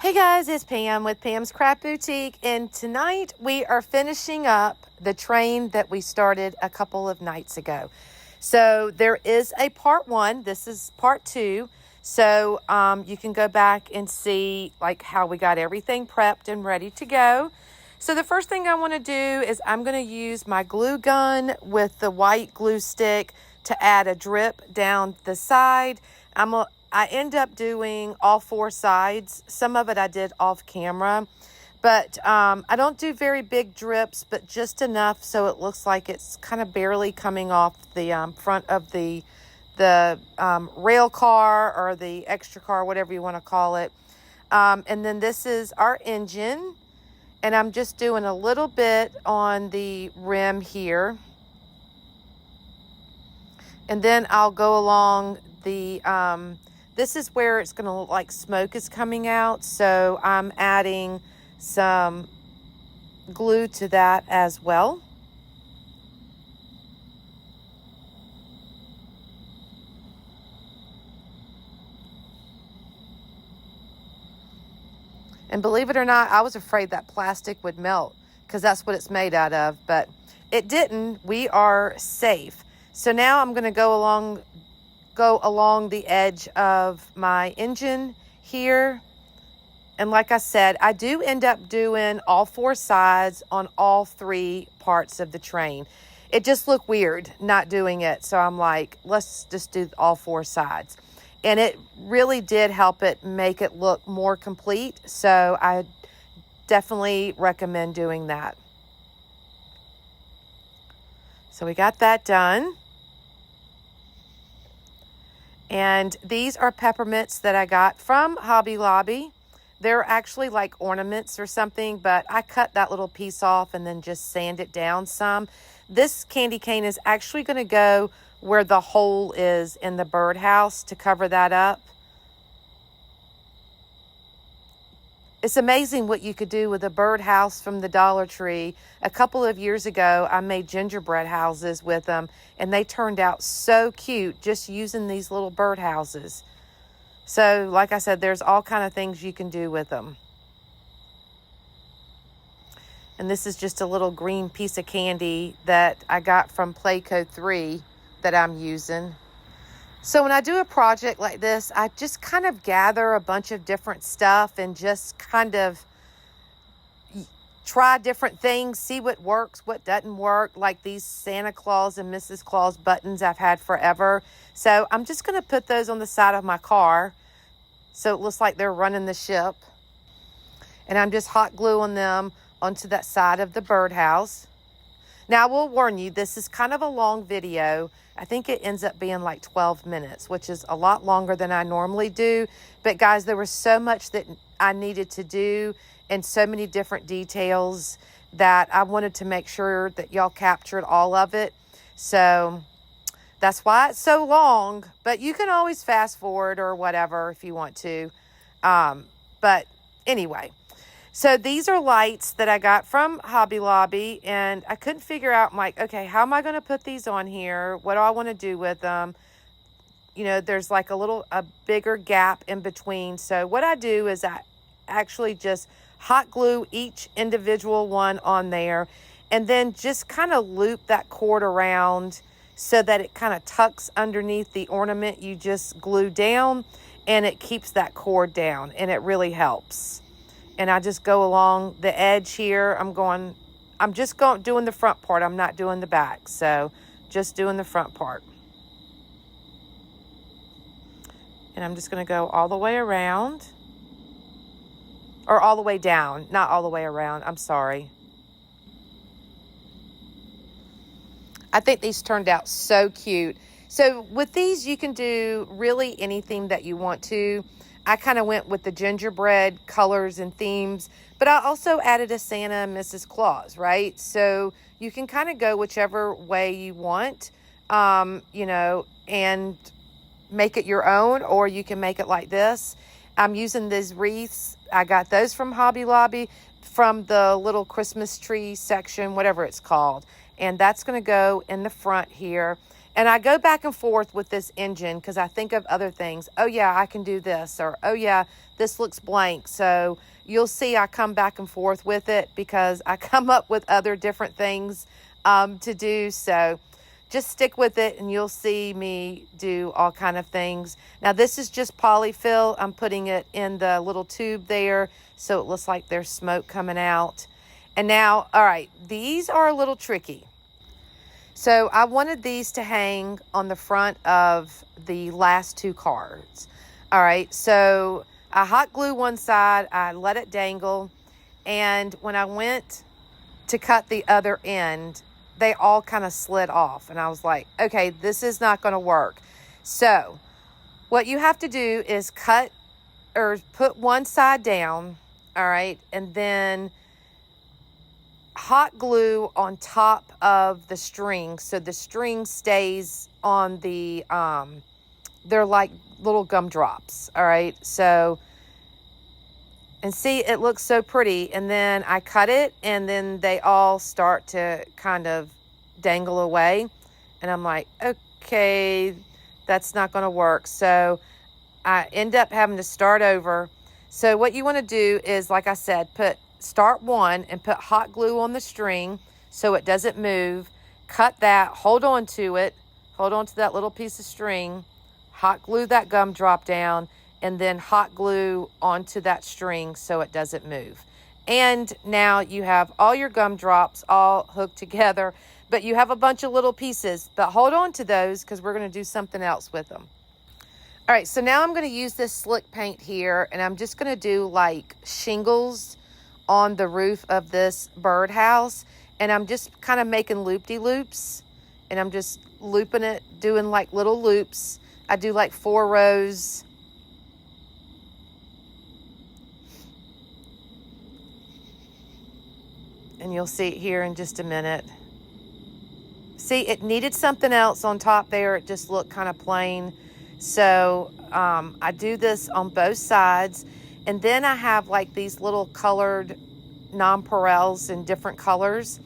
Hey guys, it's Pam with Pam's Craft Boutique, and tonight we are finishing up the train that we started a couple of nights ago. So there is a part one. This is part two. So you can go back and see like how we got everything prepped and ready to go. So the first thing I want to do is I'm going to use my glue gun with the white glue stick to add a drip down the side. I end up doing all four sides. Some of it I did off camera, but I don't do very big drips, but just enough so it looks like it's kind of barely coming off the front of the rail car or the extra car, whatever you want to call it. And then this is our engine, and I'm just doing a little bit on the rim here. And then I'll go along the... This is where it's going to look like smoke is coming out, so I'm adding some glue to that as well. And believe it or not, I was afraid that plastic would melt because that's what it's made out of, but it didn't. We are safe. So now I'm going to go along the edge of my engine here. And like I said, I do end up doing all four sides on all three parts of the train. It just looked weird not doing it. So I'm like, let's just do all four sides. And it really did help it make it look more complete. So I definitely recommend doing that. So we got that done. And these are peppermints that I got from Hobby Lobby. They're actually like ornaments or something, but I cut that little piece off and then just sand it down some. This candy cane is actually going to go where the hole is in the birdhouse to cover that up. It's amazing what you could do with a birdhouse from the Dollar Tree. A couple of years ago, I made gingerbread houses with them, and they turned out so cute just using these little birdhouses. So, like I said, there's all kind of things you can do with them. And this is just a little green piece of candy that I got from Playco 3 that I'm using. So when I do a project like this, I just kind of gather a bunch of different stuff and just kind of try different things, see what works, what doesn't work, like these Santa Claus and Mrs. Claus buttons I've had forever. So I'm just going to put those on the side of my car so it looks like they're running the ship. And I'm just hot gluing them onto that side of the birdhouse. Now, I will warn you, this is kind of a long video. I think it ends up being like 12 minutes, which is a lot longer than I normally do. But guys, there was so much that I needed to do and so many different details that I wanted to make sure that y'all captured all of it. So that's why it's so long. But you can always fast forward or whatever if you want to. But anyway. So these are lights that I got from Hobby Lobby, and I couldn't figure out, I'm like, okay, how am I going to put these on here? What do I want to do with them? You know, there's like a bigger gap in between. So what I do is I actually just hot glue each individual one on there and then just kind of loop that cord around so that it kind of tucks underneath the ornament you just glue down, and it keeps that cord down, and it really helps. And I just go along the edge here. I'm just doing the front part. I'm not doing the back. So just doing the front part. And I'm just going to go all the way around. Or all the way down. Not all the way around. I'm sorry. I think these turned out so cute. So with these, you can do really anything that you want to. I kind of went with the gingerbread colors and themes, but I also added a Santa and Mrs. Claus, right? So you can kind of go whichever way you want, you know, and make it your own, or you can make it like this. I'm using these wreaths. I got those from Hobby Lobby, from the little Christmas tree section, whatever it's called. And that's going to go in the front here. And I go back and forth with this engine because I think of other things. Oh, yeah, I can do this. Or, oh, yeah, this looks blank. So you'll see I come back and forth with it because I come up with other different things to do. So just stick with it and you'll see me do all kind of things. Now, this is just polyfill. I'm putting it in the little tube there so it looks like there's smoke coming out. And now, all right, these are a little tricky. So I wanted these to hang on the front of the last two cards. All right, so I hot glue one side, I let it dangle, and when I went to cut the other end, they all kind of slid off. And I was like, okay, this is not going to work. So what you have to do is cut or put one side down, all right, and then hot glue on top of the string so the string stays on the they're like little gumdrops. All right, so and see, it looks so pretty. And then I cut it and then they all start to kind of dangle away and I'm like, okay, that's not going to work. So I end up having to start over. So what you want to do is, like I said, start one and put hot glue on the string so it doesn't move. Cut that, hold on to it, hold on to that little piece of string, hot glue that gumdrop down, and then hot glue onto that string so it doesn't move. And now you have all your gumdrops all hooked together, but you have a bunch of little pieces. But hold on to those because we're going to do something else with them. All right, so now I'm going to use this slick paint here, and I'm just going to do like shingles on the roof of this birdhouse, and I'm just kind of making loop-de-loops, and I'm just looping it, doing like little loops. I do like 4 rows. And you'll see it here in just a minute. See, it needed something else on top there. It just looked kind of plain. So I do this on both sides. And then I have like these little colored nonpareils in different colors.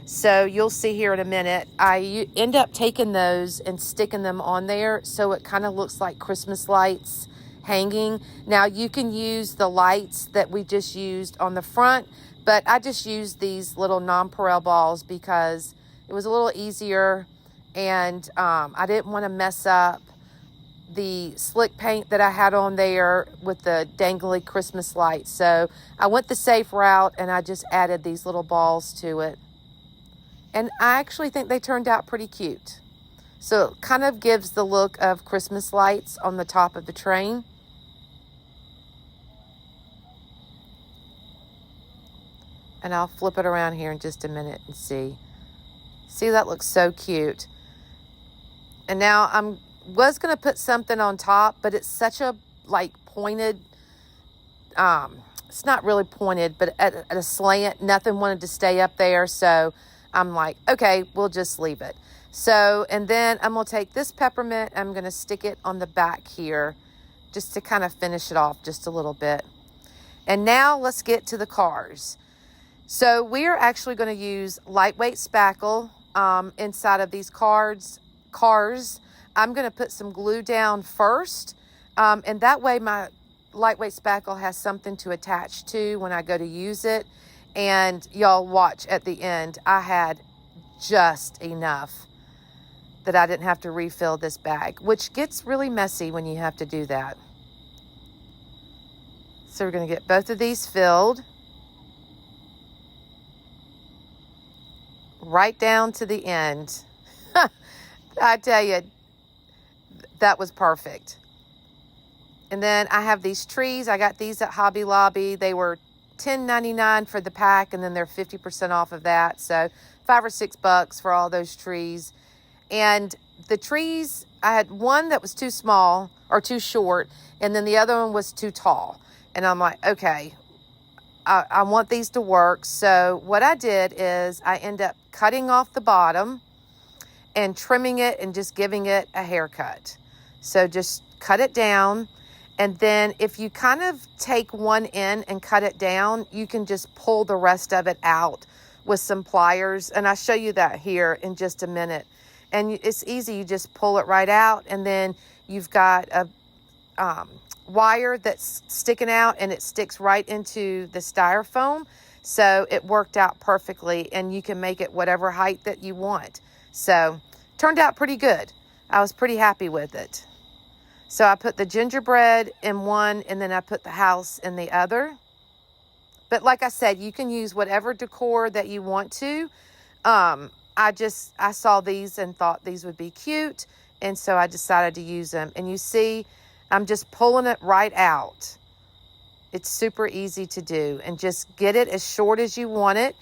So you'll see here in a minute, I end up taking those and sticking them on there so it kind of looks like Christmas lights hanging. Now you can use the lights that we just used on the front, but I just used these little nonpareil balls because it was a little easier and I didn't want to mess up the slick paint that I had on there with the dangly Christmas lights. So I went the safe route and I just added these little balls to it. And I actually think they turned out pretty cute. So it kind of gives the look of Christmas lights on the top of the train. And I'll flip it around here in just a minute and see. See, that looks so cute. And now I was going to put something on top, but it's such a like pointed, it's not really pointed, but at a slant. Nothing wanted to stay up there. So I'm like, okay, we'll just leave it. So, and then I'm going to take this peppermint. I'm going to stick it on the back here just to kind of finish it off just a little bit. And now let's get to the cars. So we are actually going to use lightweight spackle inside of these cars. I'm going to put some glue down first, and that way my lightweight spackle has something to attach to when I go to use it. And y'all watch at the end, I had just enough that I didn't have to refill this bag, which gets really messy when you have to do that. So we're going to get both of these filled right down to the end. I tell you, that was perfect. And then I have these trees. I got these at Hobby Lobby. They were $10.99 for the pack, and then they're 50% off of that. So $5 or $6 for all those trees. And the trees, I had one that was too small or too short, and then the other one was too tall. And I'm like, okay, I want these to work. So what I did is I end up cutting off the bottom and trimming it and just giving it a haircut. So just cut it down. And then if you kind of take one end and cut it down, you can just pull the rest of it out with some pliers. And I'll show you that here in just a minute. And it's easy. You just pull it right out, and then you've got a wire that's sticking out, and it sticks right into the styrofoam. So it worked out perfectly, and you can make it whatever height that you want. So turned out pretty good. I was pretty happy with it. So I put the gingerbread in one, and then I put the house in the other. But like I said, you can use whatever decor that you want to. I saw these and thought these would be cute, and so I decided to use them. And you see, I'm just pulling it right out. It's super easy to do, and just get it as short as you want it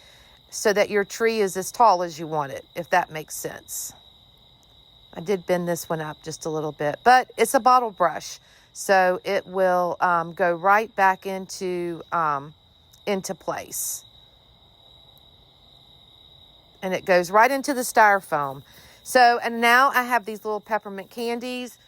so that your tree is as tall as you want it, if that makes sense. I did bend this one up just a little bit, but it's a bottle brush, so it will go right back into place. And it goes right into the styrofoam. So, and now I have these little peppermint candies.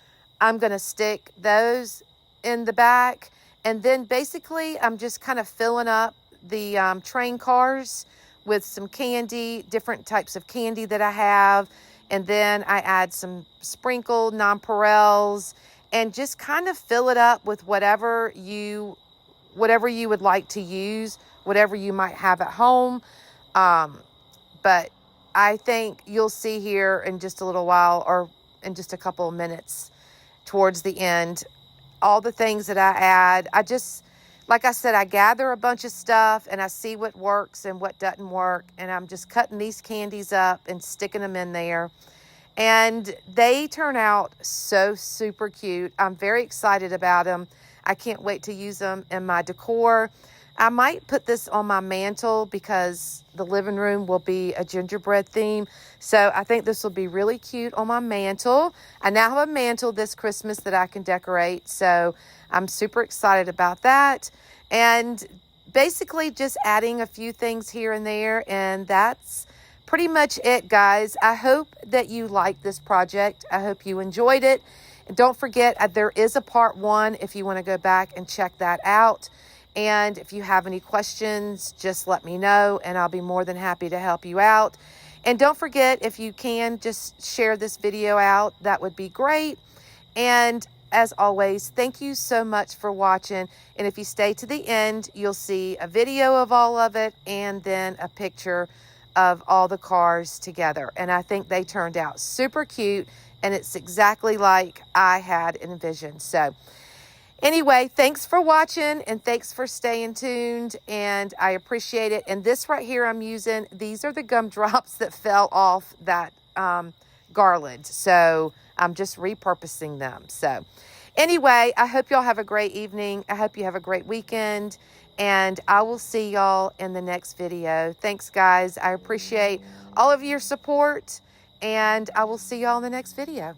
I'm going to stick those in the back. And then basically I'm just kind of filling up the train cars with some candy, different types of candy that I have. And then I add some sprinkled nonpareils and just kind of fill it up with whatever you would like to use, whatever you might have at home. But I think you'll see here in just a little while, or in just a couple of minutes towards the end, all the things that I add. Like I said, I gather a bunch of stuff and I see what works and what doesn't work. And I'm just cutting these candies up and sticking them in there. And they turn out so super cute. I'm very excited about them. I can't wait to use them in my decor. I might put this on my mantle because the living room will be a gingerbread theme. So I think this will be really cute on my mantle. I now have a mantle this Christmas that I can decorate. So I'm super excited about that. And basically just adding a few things here and there. And that's pretty much it, guys. I hope that you liked this project. I hope you enjoyed it. And don't forget, there is a part 1 if you want to go back and check that out. And if you have any questions, just let me know, and I'll be more than happy to help you out. And don't forget, if you can, just share this video out. That would be great. And as always, thank you so much for watching. And if you stay to the end, you'll see a video of all of it and then a picture of all the cars together. And I think they turned out super cute, and it's exactly like I had envisioned. So anyway, thanks for watching, and thanks for staying tuned, and I appreciate it. And this right here I'm using, these are the gumdrops that fell off that garland. So I'm just repurposing them. So anyway, I hope y'all have a great evening. I hope you have a great weekend, and I will see y'all in the next video. Thanks, guys. I appreciate all of your support, and I will see y'all in the next video.